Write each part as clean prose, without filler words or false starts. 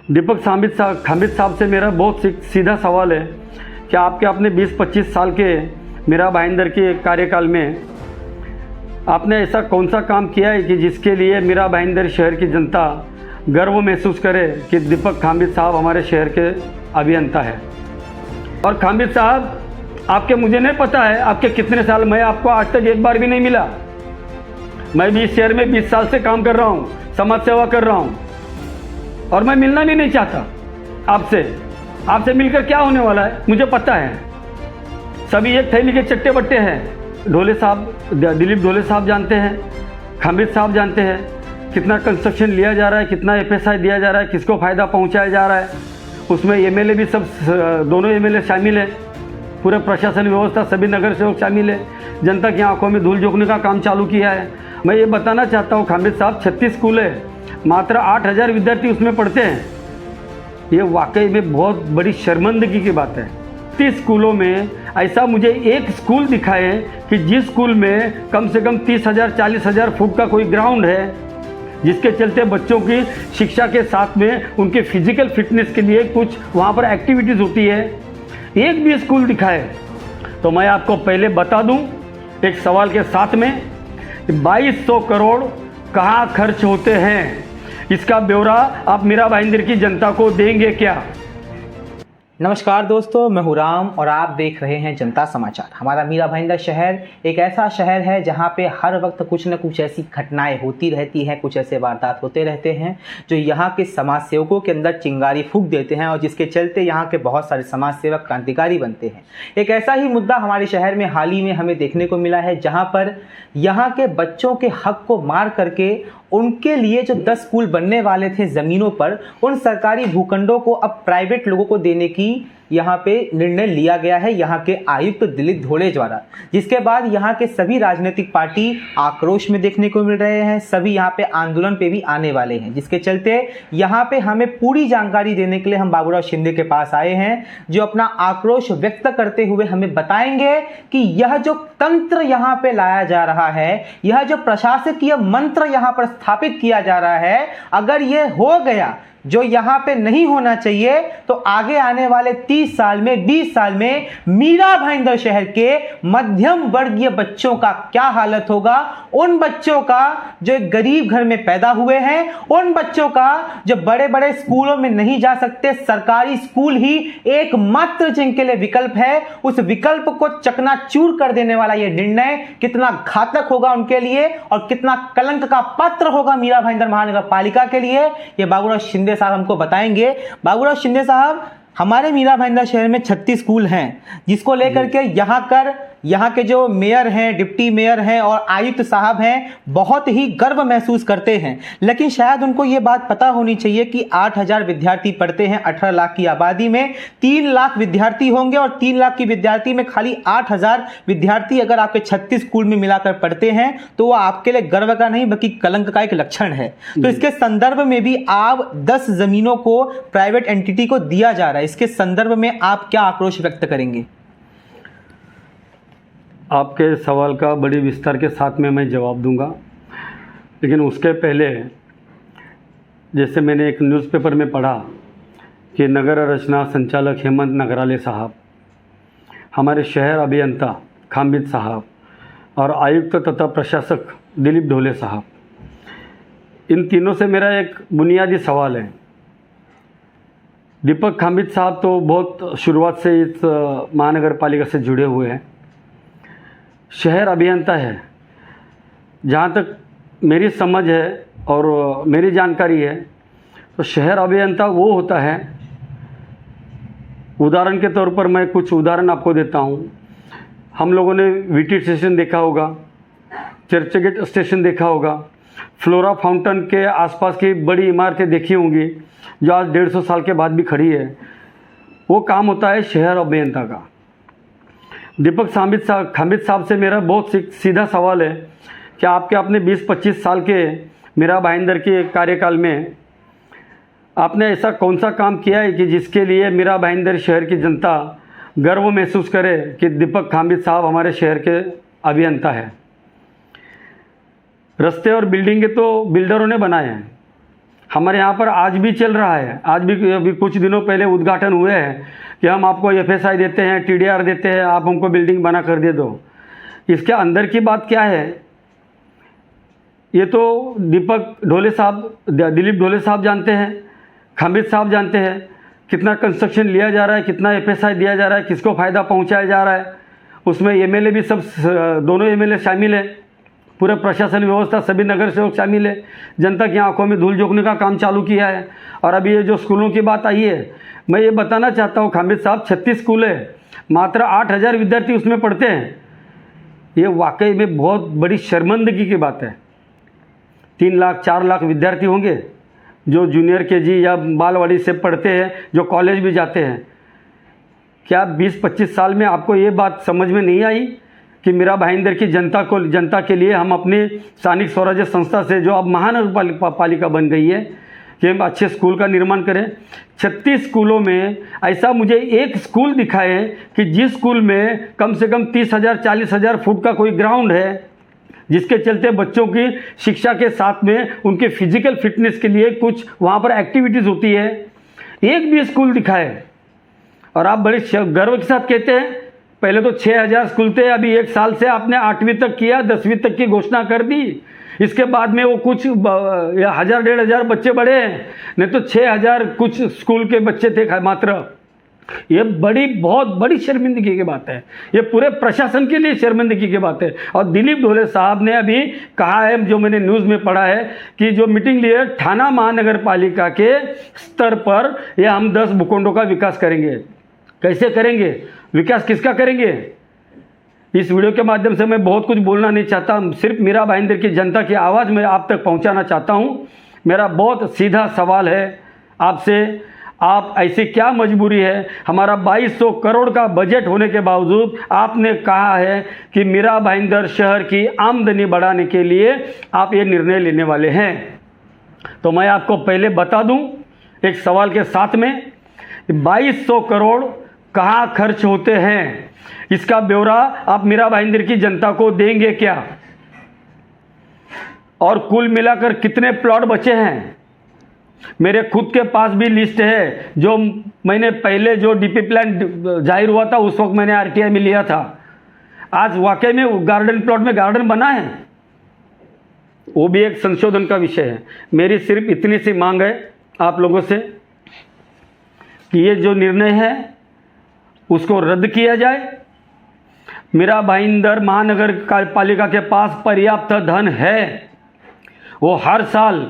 दीपक खामिद साहब से मेरा बहुत सीधा सवाल है कि आपके अपने 20-25 साल के मीरा भाईंदर के कार्यकाल में आपने ऐसा कौन सा काम किया है कि जिसके लिए मीरा भाईंदर शहर की जनता गर्व महसूस करे कि दीपक खामिद साहब हमारे शहर के अभियंता है। और खामिद साहब, आपके मुझे नहीं पता है आपके कितने साल, मैं आपको आज तक एक बार भी नहीं मिला। मैं भी इस शहर में 20 साल से काम कर रहा हूँ, समाज सेवा कर रहा हूँ, और मैं मिलना भी नहीं चाहता आपसे मिलकर क्या होने वाला है मुझे पता है। सभी एक थैली के चट्टे बट्टे हैं। ढोले साहब, दिलीप ढोले साहब जानते हैं, खामिद साहब जानते हैं कितना कंस्ट्रक्शन लिया जा रहा है, कितना FSI दिया जा रहा है, किसको फ़ायदा पहुंचाया जा रहा है। उसमें MLA भी सब, दोनों MLA शामिल है, पूरे प्रशासन व्यवस्था, सभी नगर सेवक शामिल है। जनता की आंखों में धूल झोंकने का काम चालू किया है। मैं ये बताना चाहता हूँ खामिद साहब, 36 स्कूल है, मात्र 8000 विद्यार्थी उसमें पढ़ते हैं। ये वाकई में बहुत बड़ी शर्मिंदगी की बात है। 30 स्कूलों में ऐसा मुझे एक स्कूल दिखाए कि जिस स्कूल में कम से कम 30,000 40,000 फुट का कोई ग्राउंड है, जिसके चलते बच्चों की शिक्षा के साथ में उनके फिजिकल फिटनेस के लिए कुछ वहाँ पर एक्टिविटीज़ होती है। एक भी स्कूल दिखाए तो मैं आपको पहले बता दूं एक सवाल के साथ में, 2200 करोड़ कहाँ खर्च होते हैं, इसका ब्यौरा आप मीरा भाईंदर की जनता को देंगे क्या? नमस्कार दोस्तों, मैं हूं राम और आप देख रहे हैं जनता समाचार। हमारा मीरा भाईंदर शहर एक ऐसा शहर है जहां पे हर वक्त कुछ न कुछ ऐसी घटनाएं होती रहती हैं, कुछ ऐसे वारदात होते रहते हैं जो यहां के समाज सेवकों के अंदर चिंगारी फूंक देते हैं और जिसके चलते यहां के बहुत सारे समाज सेवक क्रांतिकारी बनते हैं। एक ऐसा ही मुद्दा हमारे शहर में हाल ही में हमें देखने को मिला है जहाँ पर यहाँ के बच्चों के हक को मार करके उनके लिए जो 10 स्कूल बनने वाले थे ज़मीनों पर, उन सरकारी भूखंडों को अब प्राइवेट लोगों को देने की यहाँ पे निर्णय लिया गया है यहाँ के आयुक्त दिलीप ढोले द्वारा, जिसके बाद यहाँ के सभी राजनीतिक पार्टी आक्रोश में देखने को मिल रहे हैं। सभी यहाँ पे आंदोलन पे भी आने वाले हैं, जिसके चलते यहाँ पे हमें पूरी जानकारी देने के लिए हम बाबूराव शिंदे के पास आए हैं, जो अपना आक्रोश व्यक्त करते हुए हमें बताएंगे कि यह जो तंत्र यहाँ पे लाया जा रहा है, यह जो प्रशासकीय मंत्र यहाँ पर स्थापित किया जा रहा है, अगर यह हो गया जो यहाँ पे नहीं होना चाहिए, तो आगे आने वाले 30 साल में 20 साल में मीरा भाईंदर शहर के मध्यम वर्गीय बच्चों का क्या हालत होगा। उन बच्चों का जो एक गरीब घर में पैदा हुए हैं, उन बच्चों का जो बड़े बड़े स्कूलों में नहीं जा सकते, सरकारी स्कूल ही एकमात्र जिनके लिए विकल्प है, उस विकल्प को चकनाचूर कर देने वाला यह निर्णय कितना घातक होगा उनके लिए और कितना कलंक का पात्र होगा मीरा भाईंदर महानगर पालिका के लिए, यह बाबूराव शिंदे साहब हमको बताएंगे। बाबूराव शिंदे साहब, हमारे मीरा भाईंदर शहर में 36 स्कूल हैं, जिसको लेकर के यहाँ के जो मेयर हैं, डिप्टी मेयर हैं और आयुक्त साहब हैं बहुत ही गर्व महसूस करते हैं। लेकिन शायद उनको ये बात पता होनी चाहिए कि 8000 विद्यार्थी पढ़ते हैं 18 लाख की आबादी में, 3 लाख विद्यार्थी होंगे और 3 लाख की विद्यार्थी में खाली 8000 विद्यार्थी अगर आपके 36 स्कूल में मिलाकर पढ़ते हैं तो वो आपके लिए गर्व का नहीं बल्कि कलंक का एक लक्षण है। तो इसके संदर्भ में भी आप 10 जमीनों को प्राइवेट एंटिटी को दिया जा रहा है, इसके संदर्भ में आप क्या आक्रोश व्यक्त करेंगे? आपके सवाल का बड़ी विस्तार के साथ में मैं जवाब दूंगा, लेकिन उसके पहले जैसे मैंने एक न्यूज़पेपर में पढ़ा कि नगर रचना संचालक हेमंत नगराले साहब, हमारे शहर अभियंता खामिद साहब और आयुक्त तथा प्रशासक दिलीप ढोले साहब, इन तीनों से मेरा एक बुनियादी सवाल है। दीपक खामिद साहब तो बहुत शुरुआत से इस महानगर पालिका से जुड़े हुए हैं, शहर अभियंता है। जहाँ तक मेरी समझ है और मेरी जानकारी है तो शहर अभियंता वो होता है, उदाहरण के तौर पर मैं कुछ उदाहरण आपको देता हूँ। हम लोगों ने VT स्टेशन देखा होगा, चर्चगेट स्टेशन देखा होगा, फ्लोरा फाउंटेन के आसपास की बड़ी इमारतें देखी होंगी जो आज 150 साल के बाद भी खड़ी है। वो काम होता है शहर अभियंता का। दीपक खामिद साहब से मेरा बहुत सीधा सवाल है कि आपके अपने 20-25 साल के मीरा भाईंदर के कार्यकाल में आपने ऐसा कौन सा काम किया है कि जिसके लिए मीरा भाईंदर शहर की जनता गर्व महसूस करे कि दीपक खामिद साहब हमारे शहर के अभियंता है। रास्ते और बिल्डिंगें तो बिल्डरों ने बनाए हैं, हमारे यहाँ पर आज भी चल रहा है। आज भी अभी कुछ दिनों पहले उद्घाटन हुए हैं कि हम आपको FSI देते हैं, TDR देते हैं, आप हमको बिल्डिंग बना कर दे दो। इसके अंदर की बात क्या है, ये तो दीपक ढोले साहब, दिलीप ढोले साहब जानते हैं, खामिद साहब जानते हैं कितना कंस्ट्रक्शन लिया जा रहा है, कितना FSI दिया जा रहा है, किसको फ़ायदा पहुंचाया जा रहा है। उसमें MLA भी सब, दोनों MLA शामिल है, पूरे प्रशासन व्यवस्था, सभी नगर सेवक शामिल है। जनता की आंखों में धूल झोंकने का काम चालू किया है। और अभी ये जो स्कूलों की बात आई है, मैं ये बताना चाहता हूँ खामिद साहब, 36 स्कूल है, मात्र 8,000 विद्यार्थी उसमें पढ़ते हैं। ये वाकई में बहुत बड़ी शर्मिंदगी की बात है। 3 लाख 4 लाख विद्यार्थी होंगे जो जूनियर KG या बालवाड़ी से पढ़ते हैं, जो कॉलेज भी जाते हैं। क्या 20-25 साल में आपको ये बात समझ में नहीं आई कि मीरा भाईंदर की जनता के लिए हम अपनी स्थानिक स्वराज्य संस्था से, जो अब महानगर पालिका बन गई है, कि हम अच्छे स्कूल का निर्माण करें। 36 स्कूलों में ऐसा मुझे एक स्कूल दिखाए कि जिस स्कूल में कम से कम 30,000 40,000 फुट का कोई ग्राउंड है, जिसके चलते बच्चों की शिक्षा के साथ में उनके फिजिकल फिटनेस के लिए कुछ वहाँ पर एक्टिविटीज़ होती है। एक भी स्कूल दिखाए। और आप बड़े गर्व के साथ कहते हैं पहले तो 6,000 स्कूल थे, अभी 1 साल से आपने 8वीं तक किया, 10वीं तक की घोषणा कर दी। इसके बाद में वो कुछ 1,000-1,500 बच्चे बढ़े हैं, नहीं तो 6,000 कुछ स्कूल के बच्चे थे मात्र। ये बहुत बड़ी शर्मिंदगी की बात है। ये पूरे प्रशासन के लिए शर्मिंदगी की बात है। और दिलीप ढोले साहब ने अभी कहा है, जो मैंने न्यूज़ में पढ़ा है, कि जो मीटिंग ली है थाना महानगर पालिका के स्तर पर, ये हम 10 भूखंडों का विकास करेंगे। कैसे करेंगे, विकास किसका करेंगे? इस वीडियो के माध्यम से मैं बहुत कुछ बोलना नहीं चाहता, सिर्फ मीरा भाईंदर की जनता की आवाज़ मैं आप तक पहुंचाना चाहता हूं। मेरा बहुत सीधा सवाल है आपसे, आप ऐसी क्या मजबूरी है? हमारा 2200 करोड़ का बजट होने के बावजूद आपने कहा है कि मीरा भाईंदर शहर की आमदनी बढ़ाने के लिए आप ये निर्णय लेने वाले हैं। तो मैं आपको पहले बता दूं एक सवाल के साथ में, 2200 करोड़ कहाँ खर्च होते हैं, इसका ब्यौरा आप मीरा भाईंदर की जनता को देंगे क्या? और कुल मिलाकर कितने प्लॉट बचे हैं? मेरे खुद के पास भी लिस्ट है, जो मैंने पहले जो DP प्लान जाहिर हुआ था उस वक्त मैंने RTI में लिया था। आज वाकई में गार्डन प्लॉट में गार्डन बना है, वो भी एक संशोधन का विषय है। मेरी सिर्फ इतनी सी मांग है आप लोगों से कि ये जो निर्णय है उसको रद्द किया जाए। मीरा भाईंदर महानगर पालिका के पास पर्याप्त धन है, वो हर साल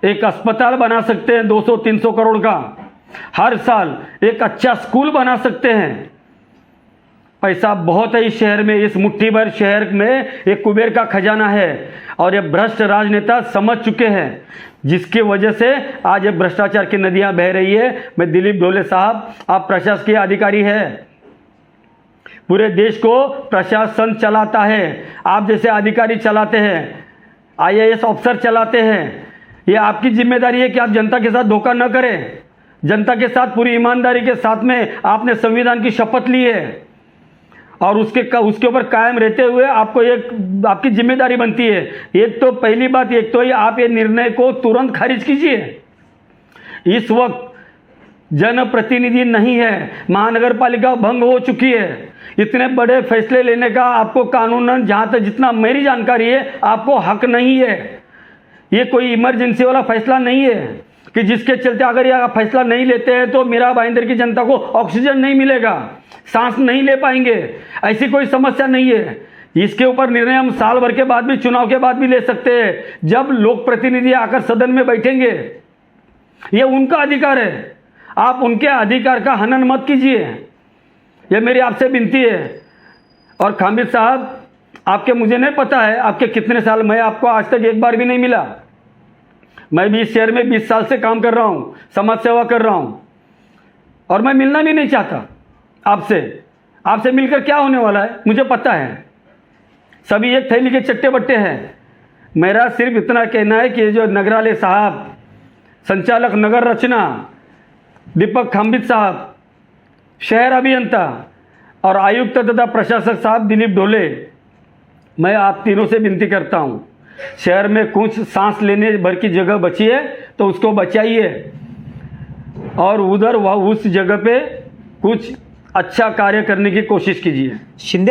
एक अस्पताल बना सकते हैं 200-300 करोड़ का, हर साल एक अच्छा स्कूल बना सकते हैं। पैसा बहुत है इस शहर में, इस मुट्ठी भर शहर में एक कुबेर का खजाना है। और ये भ्रष्ट राजनेता समझ चुके हैं, जिसकी वजह से आज ये भ्रष्टाचार की नदियां बह रही है। मैं दिलीप ढोले साहब, आप प्रशासकीय अधिकारी हैं, पूरे देश को प्रशासन चलाता है, आप जैसे अधिकारी चलाते हैं, IAS अफसर चलाते हैं। ये आपकी जिम्मेदारी है कि आप जनता के साथ धोखा न करें। जनता के साथ पूरी ईमानदारी के साथ में आपने संविधान की शपथ ली है और उसके ऊपर कायम रहते हुए आपको एक आपकी जिम्मेदारी बनती है। एक तो पहली बात, एक तो आप ये निर्णय को तुरंत खारिज कीजिए। इस वक्त जनप्रतिनिधि नहीं है, महानगर पालिका भंग हो चुकी है। इतने बड़े फैसले लेने का आपको कानूनन, जहाँ तक जितना मेरी जानकारी है, आपको हक नहीं है। ये कोई इमरजेंसी वाला फैसला नहीं है कि जिसके चलते अगर यह फैसला नहीं लेते हैं तो मीरा भाईंदर की जनता को ऑक्सीजन नहीं मिलेगा, सांस नहीं ले पाएंगे, ऐसी कोई समस्या नहीं है। इसके ऊपर निर्णय हम साल भर के बाद भी, चुनाव के बाद भी ले सकते हैं, जब लोक प्रतिनिधि आकर सदन में बैठेंगे। ये उनका अधिकार है, आप उनके अधिकार का हनन मत कीजिए, यह मेरी आपसे विनती है। और खामिद साहब, आपके, मुझे नहीं पता है आपके कितने साल, मैं आपको आज तक एक बार भी नहीं मिला। मैं भी इस शहर में 20 साल से काम कर रहा हूँ, समाज सेवा कर रहा हूँ, और मैं मिलना भी नहीं चाहता आपसे। आपसे मिलकर क्या होने वाला है मुझे पता है, सभी एक थैली के चट्टे बट्टे हैं। मेरा सिर्फ इतना कहना है कि जो नगरालय साहब, संचालक नगर रचना दीपक खामिद साहब, शहर अभियंता और आयुक्त तथा प्रशासक साहब दिलीप ढोले, मैं आप तीनों से विनती करता हूं, शहर में कुछ सांस लेने भर की जगह बची है तो उसको बचाइए और उधर वह उस जगह पे कुछ अच्छा कार्य करने की कोशिश कीजिए। शिंदे